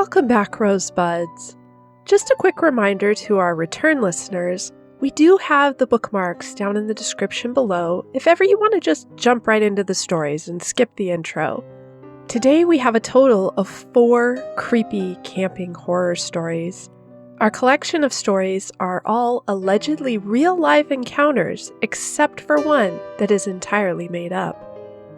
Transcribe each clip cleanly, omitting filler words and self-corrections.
Welcome back, Rosebuds. Just a quick reminder to our return listeners, we do have the bookmarks down in the description below if ever you want to just jump right into the stories and skip the intro. Today we have a total of 4 creepy camping horror stories. Our collection of stories are all allegedly real-life encounters, except for one that is entirely made up.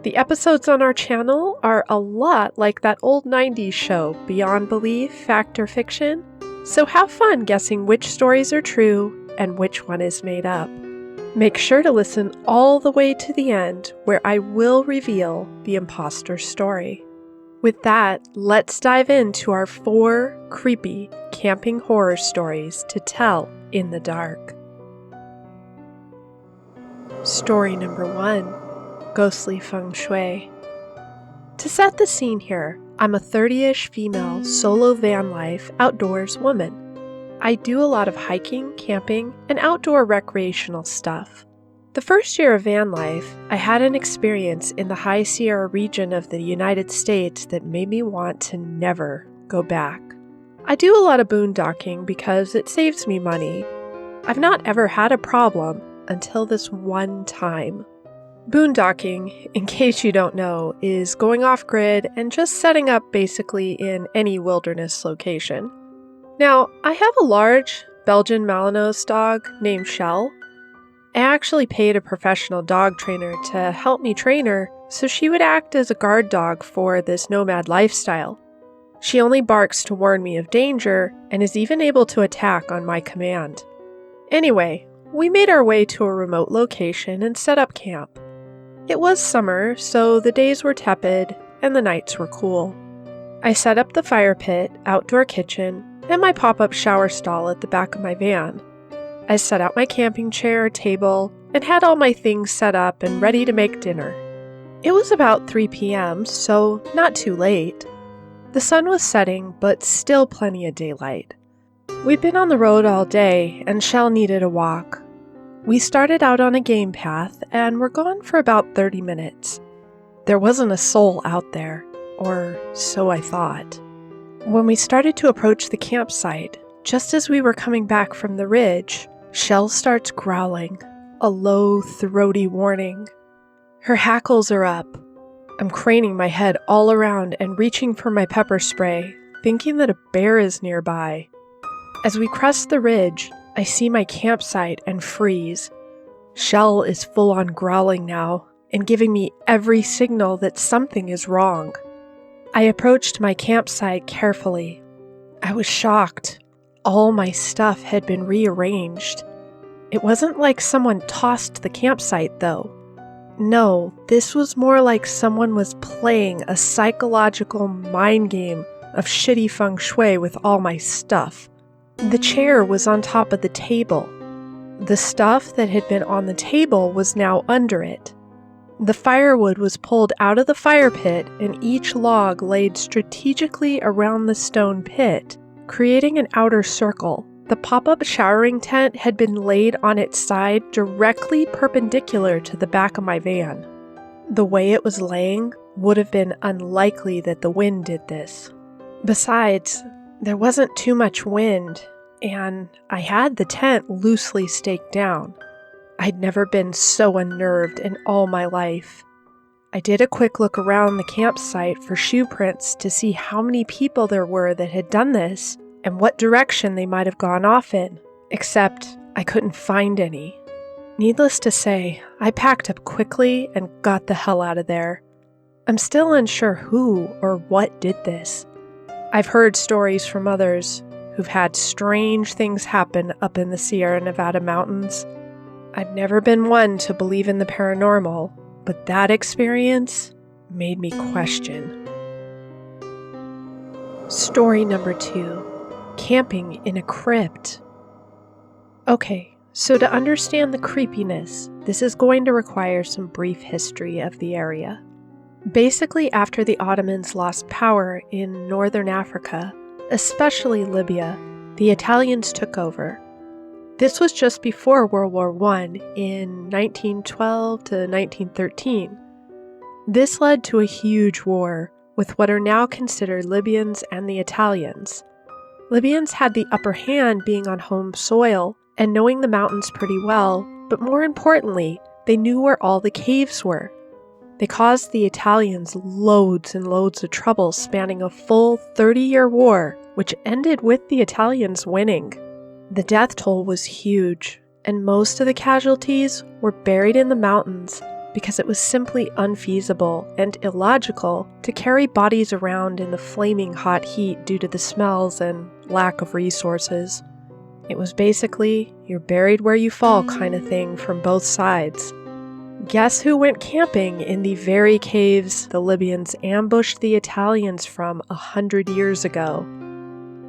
The episodes on our channel are a lot like that old 90s show, Beyond Belief, Fact or Fiction, so have fun guessing which stories are true and which one is made up. Make sure to listen all the way to the end, where I will reveal the imposter story. With that, let's dive into our 4 creepy camping horror stories to tell in the dark. Story number 1. Ghostly Feng Shui. To set the scene here, I'm a 30-ish female solo van life outdoors woman. I do a lot of hiking, camping, and outdoor recreational stuff. The first year of van life, I had an experience in the High Sierra region of the United States that made me want to never go back. I do a lot of boondocking because it saves me money. I've not ever had a problem until this one time. Boondocking, in case you don't know, is going off-grid and just setting up basically in any wilderness location. Now, I have a large Belgian Malinois dog named Shell. I actually paid a professional dog trainer to help me train her so she would act as a guard dog for this nomad lifestyle. She only barks to warn me of danger and is even able to attack on my command. Anyway, we made our way to a remote location and set up camp. It was summer, so the days were tepid and the nights were cool. I set up the fire pit, outdoor kitchen, and my pop-up shower stall at the back of my van. I set out my camping chair, table, and had all my things set up and ready to make dinner. It was about 3 p.m., so not too late. The sun was setting, but still plenty of daylight. We'd been on the road all day, and Shell needed a walk. We started out on a game path, and were gone for about 30 minutes. There wasn't a soul out there, or so I thought. When we started to approach the campsite, just as we were coming back from the ridge, Shell starts growling, a low, throaty warning. Her hackles are up. I'm craning my head all around and reaching for my pepper spray, thinking that a bear is nearby. As we crest the ridge, I see my campsite and freeze. Shell is full on growling now and giving me every signal that something is wrong. I approached my campsite carefully. I was shocked. All my stuff had been rearranged. It wasn't like someone tossed the campsite, though. No, this was more like someone was playing a psychological mind game of shitty feng shui with all my stuff. The chair was on top of the table. The stuff that had been on the table was now under it. The firewood was pulled out of the fire pit and each log laid strategically around the stone pit, creating an outer circle. The pop-up showering tent had been laid on its side directly perpendicular to the back of my van. The way it was laying would have been unlikely that the wind did this. Besides, there wasn't too much wind, and I had the tent loosely staked down. I'd never been so unnerved in all my life. I did a quick look around the campsite for shoe prints to see how many people there were that had done this and what direction they might have gone off in, except I couldn't find any. Needless to say, I packed up quickly and got the hell out of there. I'm still unsure who or what did this. I've heard stories from others who've had strange things happen up in the Sierra Nevada mountains. I've never been one to believe in the paranormal, but that experience made me question. Story number 2. Camping in a crypt. Okay, so to understand the creepiness, this is going to require some brief history of the area. Basically, after the Ottomans lost power in northern Africa, especially Libya, the Italians took over. This was just before World War I in 1912 to 1913. This led to a huge war with what are now considered Libyans and the Italians. Libyans had the upper hand being on home soil and knowing the mountains pretty well, but more importantly, they knew where all the caves were. They caused the Italians loads and loads of trouble spanning a full 30-year war, which ended with the Italians winning. The death toll was huge, and most of the casualties were buried in the mountains because it was simply unfeasible and illogical to carry bodies around in the flaming hot heat due to the smells and lack of resources. It was basically, you're buried where you fall kind of thing from both sides. Guess who went camping in the very caves the Libyans ambushed the Italians from 100 years ago?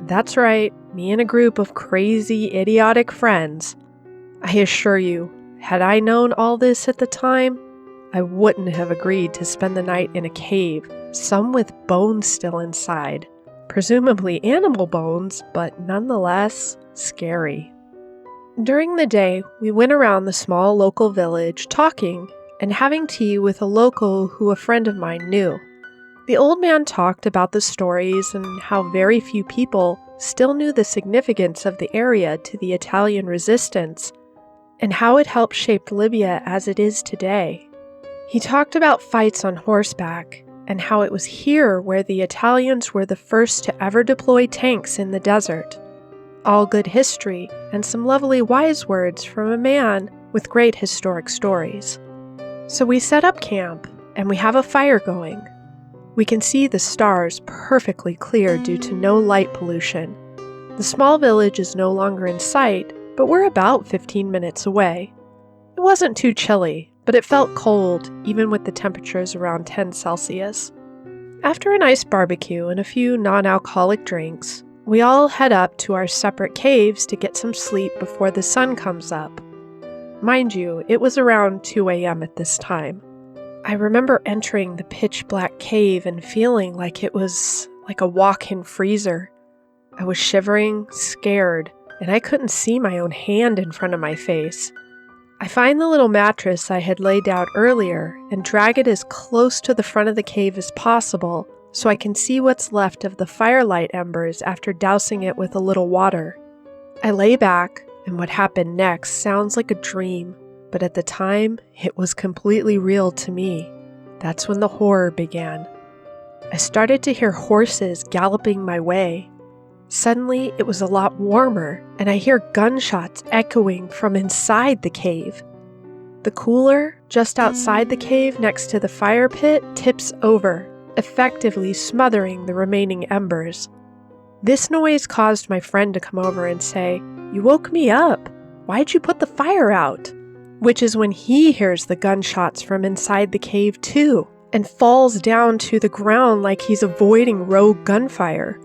That's right, me and a group of crazy, idiotic friends. I assure you, had I known all this at the time, I wouldn't have agreed to spend the night in a cave, some with bones still inside. Presumably animal bones, but nonetheless scary. During the day, we went around the small local village talking and having tea with a local who a friend of mine knew. The old man talked about the stories and how very few people still knew the significance of the area to the Italian resistance and how it helped shape Libya as it is today. He talked about fights on horseback and how it was here where the Italians were the first to ever deploy tanks in the desert. All good history and some lovely wise words from a man with great historic stories. So we set up camp and we have a fire going. We can see the stars perfectly clear due to no light pollution. The small village is no longer in sight, but we're about 15 minutes away. It wasn't too chilly, but it felt cold even with the temperatures around 10 Celsius. After a nice barbecue and a few non-alcoholic drinks, we all head up to our separate caves to get some sleep before the sun comes up. Mind you, it was around 2 a.m. at this time. I remember entering the pitch-black cave and feeling like it was like a walk-in freezer. I was shivering, scared, and I couldn't see my own hand in front of my face. I find the little mattress I had laid out earlier and drag it as close to the front of the cave as possible so I can see what's left of the firelight embers after dousing it with a little water. I lay back, and what happened next sounds like a dream, but at the time, it was completely real to me. That's when the horror began. I started to hear horses galloping my way. Suddenly, it was a lot warmer, and I hear gunshots echoing from inside the cave. The cooler, just outside the cave next to the fire pit, tips over, effectively smothering the remaining embers. This noise caused my friend to come over and say, "You woke me up. Why'd you put the fire out?" Which is when he hears the gunshots from inside the cave too, and falls down to the ground like he's avoiding rogue gunfire.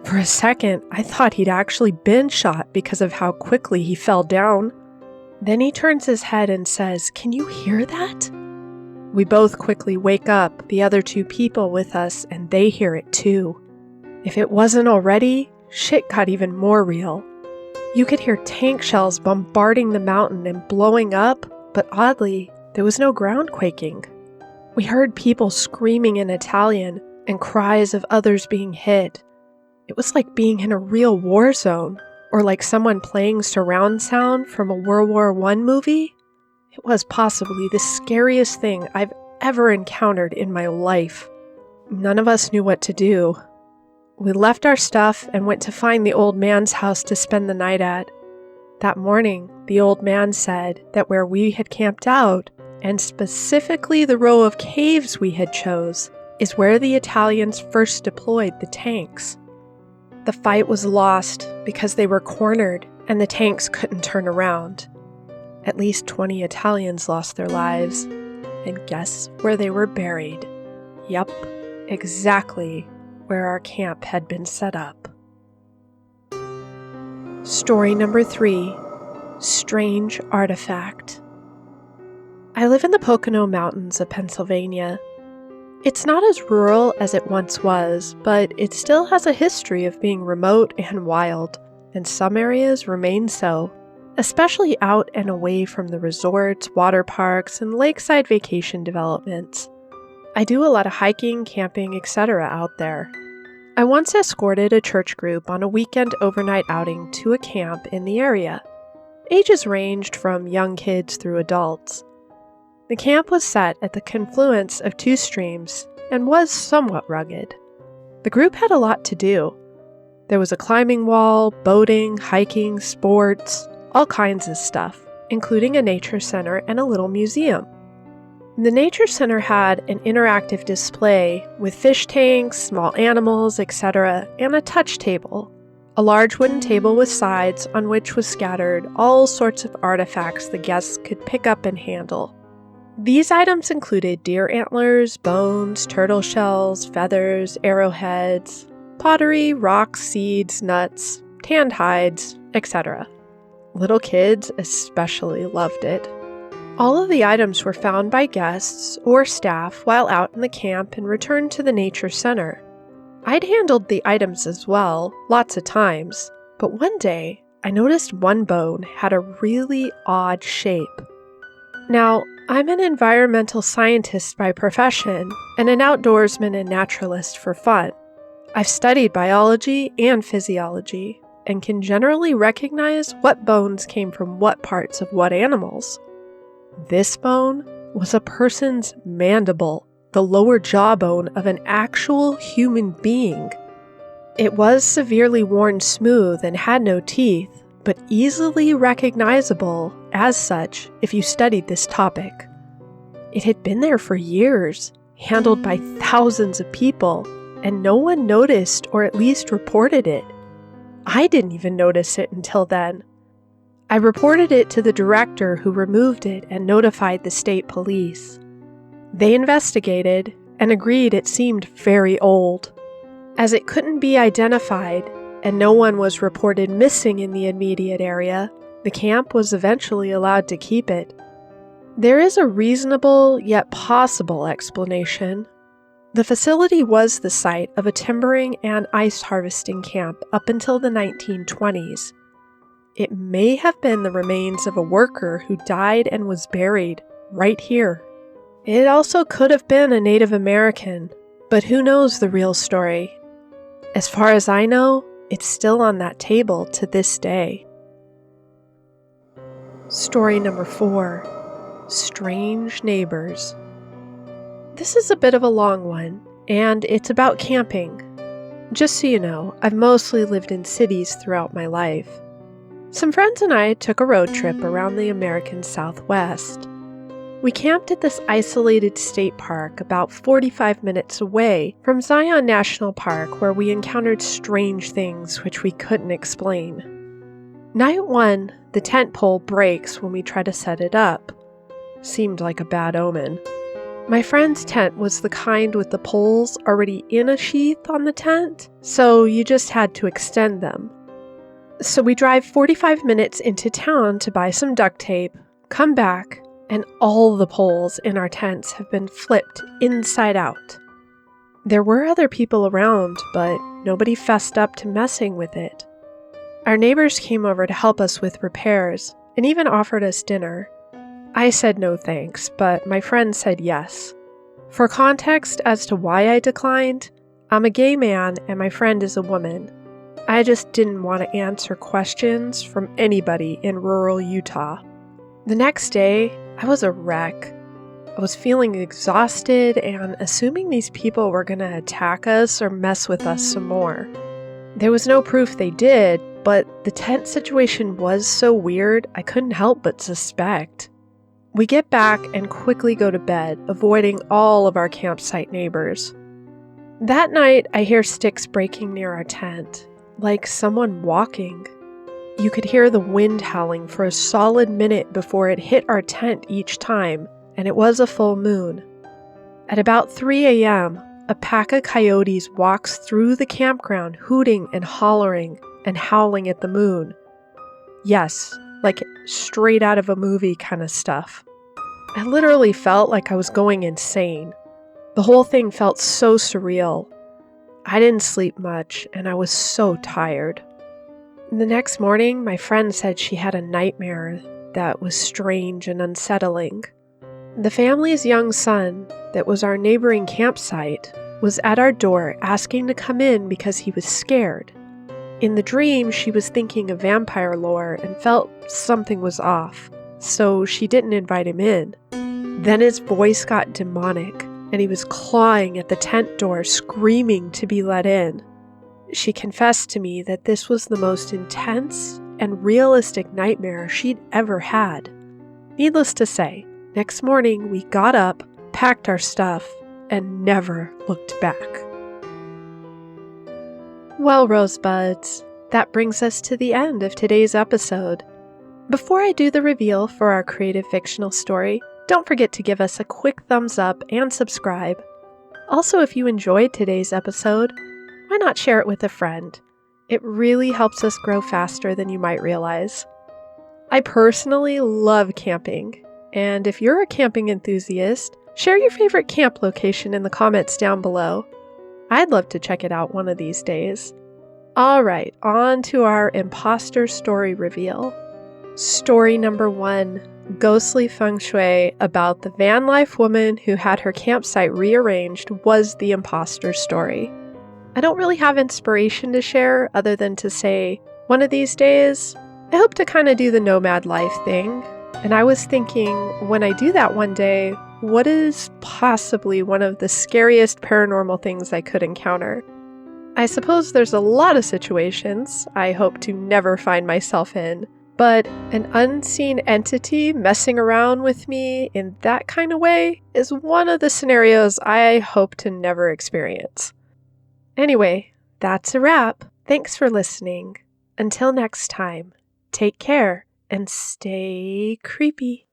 For a second, I thought he'd actually been shot because of how quickly he fell down. Then he turns his head and says, "Can you hear that?" We both quickly wake up the other two people with us, and they hear it too. If it wasn't already, shit got even more real. You could hear tank shells bombarding the mountain and blowing up, but oddly, there was no ground quaking. We heard people screaming in Italian and cries of others being hit. It was like being in a real war zone, or like someone playing surround sound from a World War I movie. It was possibly the scariest thing I've ever encountered in my life. None of us knew what to do. We left our stuff and went to find the old man's house to spend the night at. That morning, the old man said that where we had camped out, and specifically the row of caves we had chose, is where the Italians first deployed the tanks. The fight was lost because they were cornered and the tanks couldn't turn around. At least 20 Italians lost their lives, and guess where they were buried? Yup, exactly where our camp had been set up. Story number 3, Strange Artifact. I live in the Pocono Mountains of Pennsylvania. It's not as rural as it once was, but it still has a history of being remote and wild, and some areas remain so, especially out and away from the resorts, water parks, and lakeside vacation developments. I do a lot of hiking, camping, etc. out there. I once escorted a church group on a weekend overnight outing to a camp in the area. Ages ranged from young kids through adults. The camp was set at the confluence of two streams and was somewhat rugged. The group had a lot to do. There was a climbing wall, boating, hiking, sports, all kinds of stuff, including a nature center and a little museum. The nature center had an interactive display with fish tanks, small animals, etc., and a touch table, a large wooden table with sides on which was scattered all sorts of artifacts the guests could pick up and handle. These items included deer antlers, bones, turtle shells, feathers, arrowheads, pottery, rocks, seeds, nuts, tanned hides, etc. Little kids especially loved it. All of the items were found by guests or staff while out in the camp and returned to the nature center. I'd handled the items as well, lots of times, but one day I noticed one bone had a really odd shape. Now, I'm an environmental scientist by profession and an outdoorsman and naturalist for fun. I've studied biology and physiology and can generally recognize what bones came from what parts of what animals. This bone was a person's mandible, the lower jawbone of an actual human being. It was severely worn smooth and had no teeth, but easily recognizable as such if you studied this topic. It had been there for years, handled by thousands of people, and no one noticed or at least reported it. I didn't even notice it until then. I reported it to the director who removed it and notified the state police. They investigated and agreed it seemed very old. As it couldn't be identified and no one was reported missing in the immediate area, the camp was eventually allowed to keep it. There is a reasonable yet possible explanation. The facility was the site of a timbering and ice harvesting camp up until the 1920s. It may have been the remains of a worker who died and was buried right here. It also could have been a Native American, but who knows the real story? As far as I know, it's still on that table to this day. Story number 4. Strange Neighbors. This is a bit of a long one, and it's about camping. Just so you know, I've mostly lived in cities throughout my life. Some friends and I took a road trip around the American Southwest. We camped at this isolated state park about 45 minutes away from Zion National Park, where we encountered strange things which we couldn't explain. Night 1, the tent pole breaks when we try to set it up. Seemed like a bad omen. My friend's tent was the kind with the poles already in a sheath on the tent, so you just had to extend them. So we drive 45 minutes into town to buy some duct tape, come back, and all the poles in our tents have been flipped inside out. There were other people around, but nobody fessed up to messing with it. Our neighbors came over to help us with repairs and even offered us dinner. I said no thanks, but my friend said yes. For context as to why I declined, I'm a gay man and my friend is a woman. I just didn't want to answer questions from anybody in rural Utah. The next day, I was a wreck. I was feeling exhausted and assuming these people were going to attack us or mess with us some more. There was no proof they did, but the tent situation was so weird I couldn't help but suspect. We get back and quickly go to bed, avoiding all of our campsite neighbors. That night, I hear sticks breaking near our tent, like someone walking. You could hear the wind howling for a solid minute before it hit our tent each time, and it was a full moon. At about 3 a.m., a pack of coyotes walks through the campground hooting and hollering and howling at the moon. Yes, like straight out of a movie kind of stuff. I literally felt like I was going insane. The whole thing felt so surreal. I didn't sleep much, and I was so tired. The next morning, my friend said she had a nightmare that was strange and unsettling. The family's young son, that was our neighboring campsite, was at our door asking to come in because he was scared. In the dream, she was thinking of vampire lore and felt something was off, so she didn't invite him in. Then his voice got demonic, and he was clawing at the tent door, screaming to be let in. She confessed to me that this was the most intense and realistic nightmare she'd ever had. Needless to say, next morning we got up, packed our stuff, and never looked back. Well, Rosebuds, that brings us to the end of today's episode. Before I do the reveal for our creative fictional story, don't forget to give us a quick thumbs up and subscribe. Also, if you enjoyed today's episode, why not share it with a friend? It really helps us grow faster than you might realize. I personally love camping, and if you're a camping enthusiast, share your favorite camp location in the comments down below. I'd love to check it out one of these days. Alright, on to our imposter story reveal. Story number 1, ghostly feng shui about the van life woman who had her campsite rearranged was the imposter story. I don't really have inspiration to share other than to say, one of these days, I hope to kind of do the nomad life thing. And I was thinking, when I do that one day, what is possibly one of the scariest paranormal things I could encounter? I suppose there's a lot of situations I hope to never find myself in, but an unseen entity messing around with me in that kind of way is one of the scenarios I hope to never experience. Anyway, that's a wrap. Thanks for listening. Until next time, take care and stay creepy.